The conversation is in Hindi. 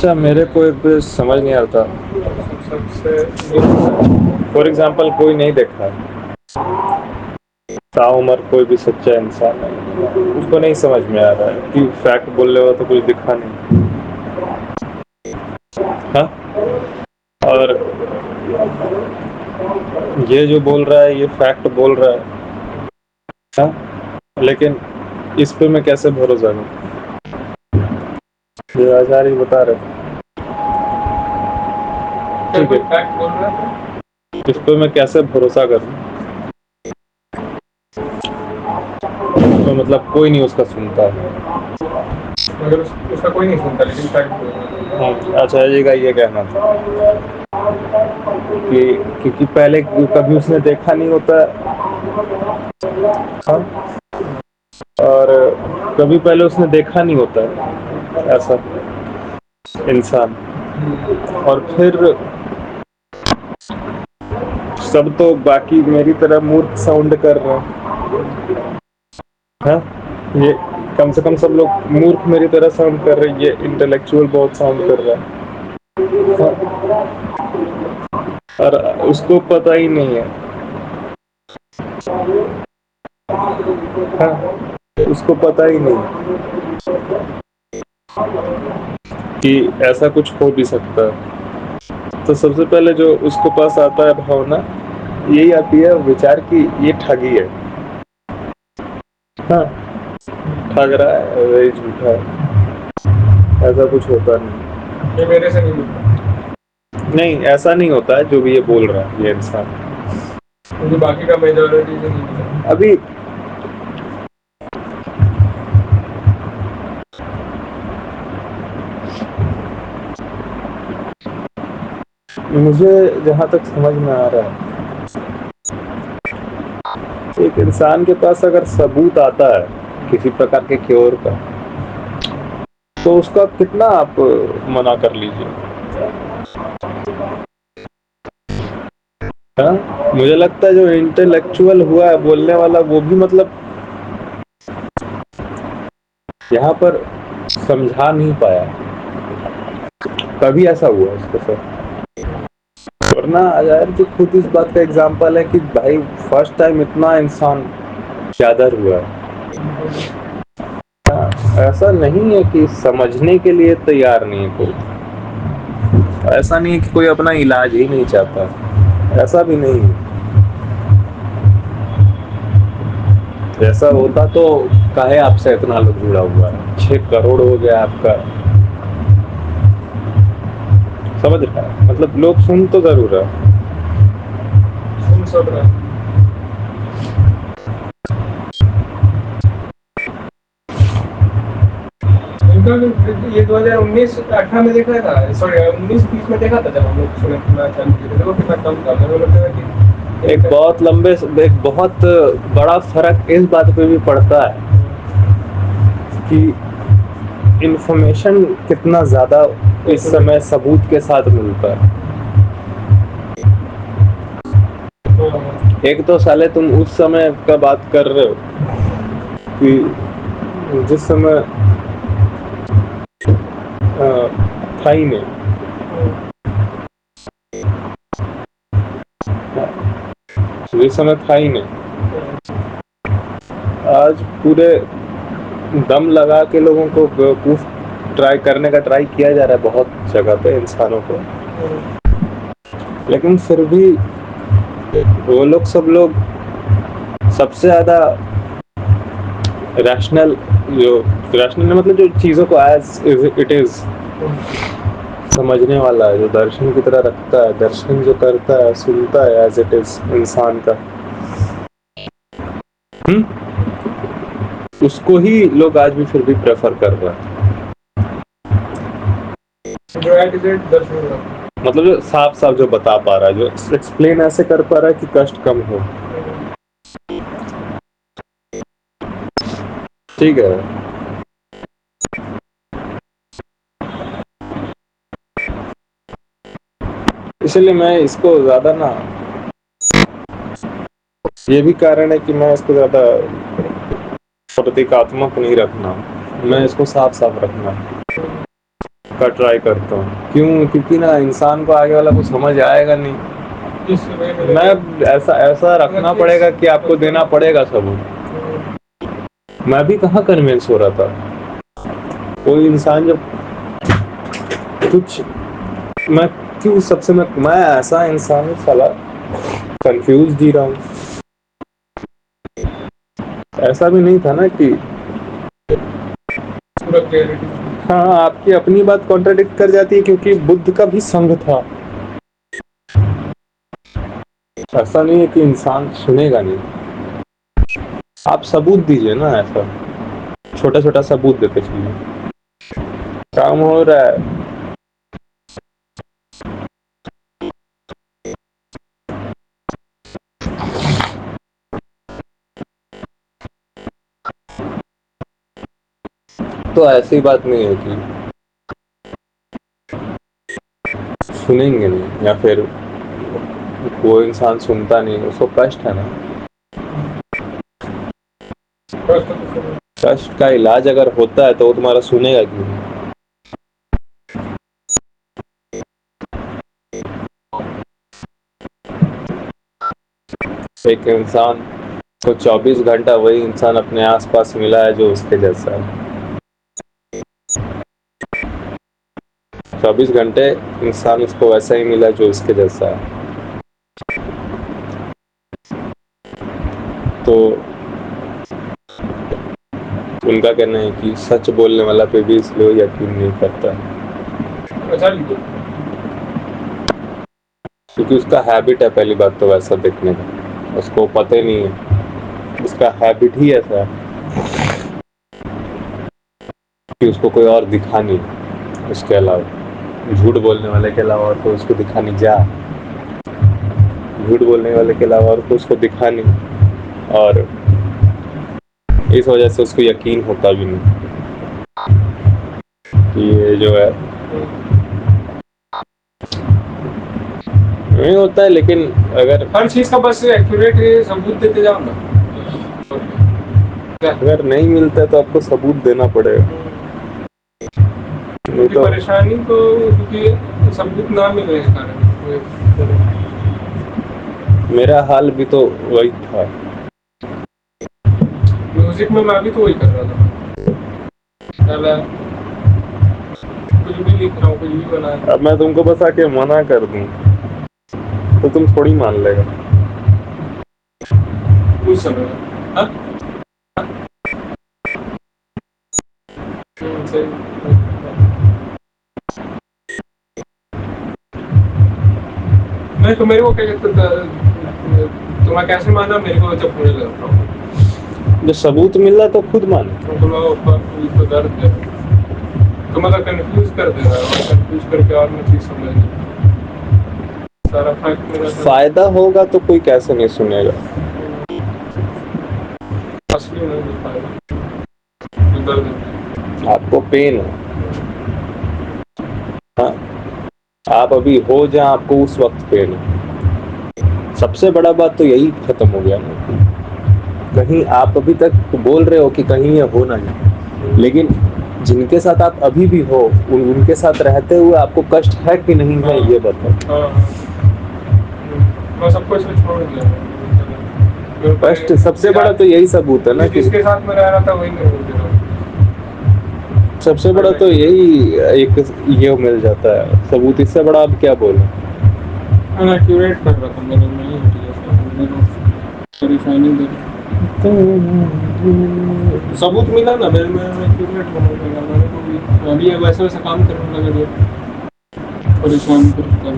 अच्छा, मेरे को एक समझ नहीं आता। फॉर एग्जाम्पल, कोई नहीं देखा है, ताउम्र कोई भी सच्चा इंसान है, उसको नहीं समझ में आ रहा है कि फैक्ट बोल रहे हो तो कुछ दिखा नहीं। हाँ, और ये जो बोल रहा है ये फैक्ट बोल रहा है। हाँ, लेकिन इस पे मैं कैसे भरोसा करूं? ये आचार्य बता रहे, ठीक है, फैक्ट बोल रहा है, इस पे मैं कैसे भरोसा करूं? तो मतलब कोई नहीं उसका सुनता है, अगर उसका कोई नहीं सुनता, लेकिन फैक्ट बोल रहा है। आचार्य जी का ये कहना था कि क्योंकि पहले कभी उसने देखा नहीं होता है, हाँ, और कभी पहले उसने देखा नहीं होता है ऐसा इंसान, और फिर सब तो बाकी मेरी तरह मूर्ख साउंड कर रहे हैं। हाँ, ये कम से कम सब लोग मूर्ख मेरी तरह साउंड कर रहे हैं, ये इंटेलेक्चुअल बहुत साउंड कर रहा है। हाँ, और उसको पता ही नहीं है। हाँ, उसको पता ही नहीं कि ऐसा कुछ हो भी सकता है। तो सबसे पहले जो उसके पास आता है भावना, यही आती है विचार की ये ठगी है। हाँ, ठग रहा है, वही झूठा है, ऐसा कुछ होता नहीं। ये मेरे से नहीं होता। नहीं, ऐसा नहीं होता है जो भी ये बोल रहा है ये इंसान, मुझे बाकी का मेजॉरिटी से नहीं पता। अभी मुझे जहाँ तक समझ में आ रहा है, एक इंसान के पास अगर सबूत आता है किसी प्रकार के क्योर का, तो उसका कितना आप मना कर लीजिए। हाँ, मुझे लगता है जो इंटेलेक्चुअल हुआ है बोलने वाला, वो भी मतलब यहाँ पर समझा नहीं पाया, कभी ऐसा हुआ उसके साथ। वरना यार जो खुद इस बात का एग्जाम्पल है कि भाई फर्स्ट टाइम इतना इंसान ज्यादा हुआ है। हाँ, ऐसा नहीं है कि समझने के लिए तैयार नहीं है कोई, ऐसा नहीं है कि कोई अपना इलाज ही नहीं चाहता, ऐसा भी नहीं है। ऐसा होता तो काहे आपसे इतना लोग जुड़ा हुआ है, 6 करोड़ हो गया आपका, समझ रहा है? मतलब लोग सुन तो जरूर रहा, सुन सब रहा। ये 2019-18 में देखा था, सॉरी 19-20 में देखा था जब हम लोग सुनना चालू किए थे, देखो कितना कम था। मेरे को लगता है कि एक बहुत बड़ा फर्क इस बात पे भी पड़ता है कि इंफॉर्मेशन कितना ज्यादा इस समय सबूत के साथ मिलता है। एक तो साले तुम उस समय का बात कर रहे हो कि जिस समय था ही नहीं, जिस समय था ही नहीं, आज पूरे दम लगा के लोगों को बेवकूफ ट्राई किया जा रहा है बहुत जगह पे इंसानों को, लेकिन फिर भी वो लोग सब लोग सबसे ज्यादा रैशनल मतलब जो चीजों को एज इट इज समझने वाला है, जो दर्शन की तरह रखता है, दर्शन जो करता है, सुनता है एज इट इज इंसान का, उसको ही लोग आज भी फिर भी प्रेफर कर रहे हैं। मतलब जो साफ साफ जो बता पा रहा है, जो एक्सप्लेन ऐसे कर पा रहा है कि कष्ट कम हो, ठीक है। इसलिए मैं इसको ज्यादा ना, ये भी कारण है कि मैं इसको ज्यादा प्रतीकात्मक नहीं रखना, मैं इसको साफ साफ रखना। का ट्राई करता हूँ। क्यों? क्योंकि ना इंसान को आगे वाला कुछ समझ आएगा नहीं। मैं ऐसा रखना पड़ेगा कि आपको देना पड़ेगा सबूत। मैं भी कहाँ कन्विंस हो रहा था। कोई इंसान जब कुछ मैं क्यों सबसे मैं ऐसा इंसान हूँ साला कंफ्यूज जी रहा हूँ। ऐसा भी नहीं था ना कि हाँ आपकी अपनी बात कॉन्ट्राडिक्ट कर जाती है, क्योंकि बुद्ध का भी संघ था। ऐसा नहीं है कि इंसान सुनेगा नहीं। आप सबूत दीजिए ना, ऐसा छोटा छोटा सबूत देते चलिए, काम हो रहा है। तो ऐसी बात नहीं है कि सुनेंगे नहीं, या फिर वो इंसान सुनता नहीं, उसको कष्ट है ना। कष्ट का इलाज अगर होता है तो वो तुम्हारा सुनेगा क्यों? एक इंसान को 24 घंटा वही इंसान अपने आसपास मिला है जो उसके जैसा है। 24 घंटे इंसान उसको वैसा ही मिला जो उसके जैसा है। तो उनका कहना है कि सच बोलने वाला पे भी इसलिए यकीन नहीं करता, क्योंकि उसका हैबिट है। पहली बात तो वैसा देखने का उसको पता ही नहीं है, उसका हैबिट ही ऐसा है कि उसको कोई और दिखा नहीं उसके अलावा। झूठ बोलने वाले के अलावा और कोई उसको दिखा नहीं, झूठ बोलने वाले के अलावा और कोई उसको दिखा नहीं, और इस वजह से उसको यकीन होता भी नहीं कि ये जो है नहीं होता है। लेकिन अगर हर चीज का बस एक्यूरेट सबूत देते जाओ ना, अगर नहीं मिलता है तो आपको सबूत देना पड़ेगा। नहीं तो परेशानी तो क्योंकि सबूत ना मिले इस कारण। मेरा हाल भी तो वही था। म्यूजिक में मैं भी तो वही कर रहा था, कुछ भी लिख रहा हूँ, कुछ भी बना रहा हूँ। अब मैं तुमको बस आके मना कर दूं तो तुम थोड़ी मान लेगा कुछ समय मैं तो मेरे को क्या कहता था, तुम्हें कैसे माना मेरे को जब पूरे लग रहा हूँ, जब सबूत मिल रहा तो खुद माने। तो दर्द है, तो मतलब कंफ्यूज कर दे रहा है, कंफ्यूज करके और मैं चीज समझ नहीं सारा फैक्ट मेरा फायदा होगा तो कोई कैसे नहीं सुनेगा। असली नहीं फायदा, दर्द है। आपको पेन है, हाँ आप अभी हो जहाँ आपको उस वक्त पेन है। सबसे बड़ा बात तो यही खत्म हो गया ना। कहीं आप अभी तक बोल रहे हो कि कहीं ये हो ना है, लेकिन जिनके साथ आप अभी भी हो उनके साथ रहते हुए आपको कष्ट है कि नहीं है, ये बताओ। मैं सब कुछ छोड़ दिया, कष्ट सबसे बड़ा तो यही सबूत है ना कि जिसके साथ मैं रह रहा था वही मेरे को दे रहा। सबसे बड़ा तो यही एक ये मिल जाता है सबूत। इससे बड़ा आप क्या बोले। मैं एक्यूरेट कर रहा था, मैंने नहीं हटी परेशानी दे सबूत मिला ना, मैं एक्यूरेट बनाने लगा, मैंने को भी अभी वैसे वैसे काम करने लगा, परेशान करता